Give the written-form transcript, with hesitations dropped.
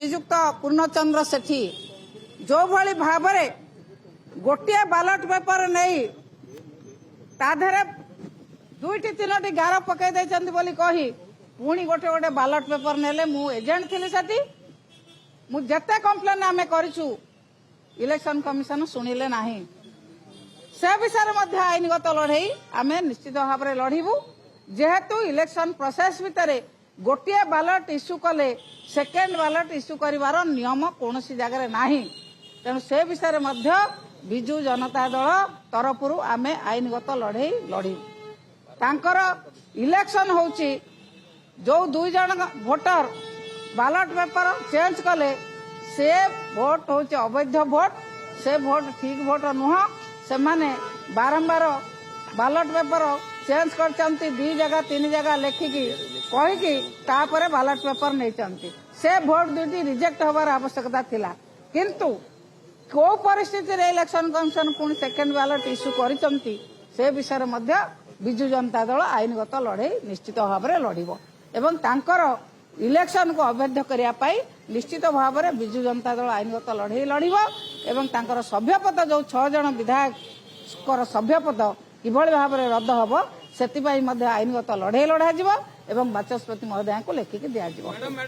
श्रीजुक्त पूर्णचंद्र सेठी जो भली भाव गोटे बालट पेपर नहीं ताधरे दुईटी तीनोटी गार पकई बोली कही पुणी गोटे गोटे बालट पेपर नेले मु एजेंट थी सेठी मु जेते कंप्लेन आमे करिछु इलेक्शन कमिशन सुनिले नाही से विषय मध्य आईनगत लड़ई आमे निश्चित भाव में लड़बू जेहेतु इलेक्शन प्रोसेस भितर गोटे बालट इश्यू कले सेकेंड बालट इश्यू करिवार नियम कौन सी जगह नाही तेणु से विषय मध्य बिजु जनता दल तरफ आमे आईनगत लड़ई लड़ी तांकर इलेक्शन होची जो दुई जन भोटर बालट पेपर चेंज कले से भोट होची अवैध भोट से भोट ठीक भोट नुह से माने बारंबार बालट पेपर चेंज कर दी जगह तीन जगह लेखिकी कहीकि तापर बालट पेपर नहीं से भोट दुईटी रिजेक्ट होवार आवश्यकता थिला किंतु को परिस्थिति रे इलेक्शन कमिशन पुणी सेकेंड बालट इश्यू करिसंती से विषय मध्य बिजु जनता दल आईनगत लड़ई निश्चित भाव में लड़ब एवं तांकर इलेक्शन को अवैध करिया पाई निश्चित भाव में बिजु जनता दल आईनगत लड़ई लड़ब एवं तांकर सभ्यपद जो 6 जन विधायक सभ्यपद किभଳି भाव में रद्द हम से आईनगत लड़ई लड़ा एवं बाचस्पति महोदय को लेखिक दिया।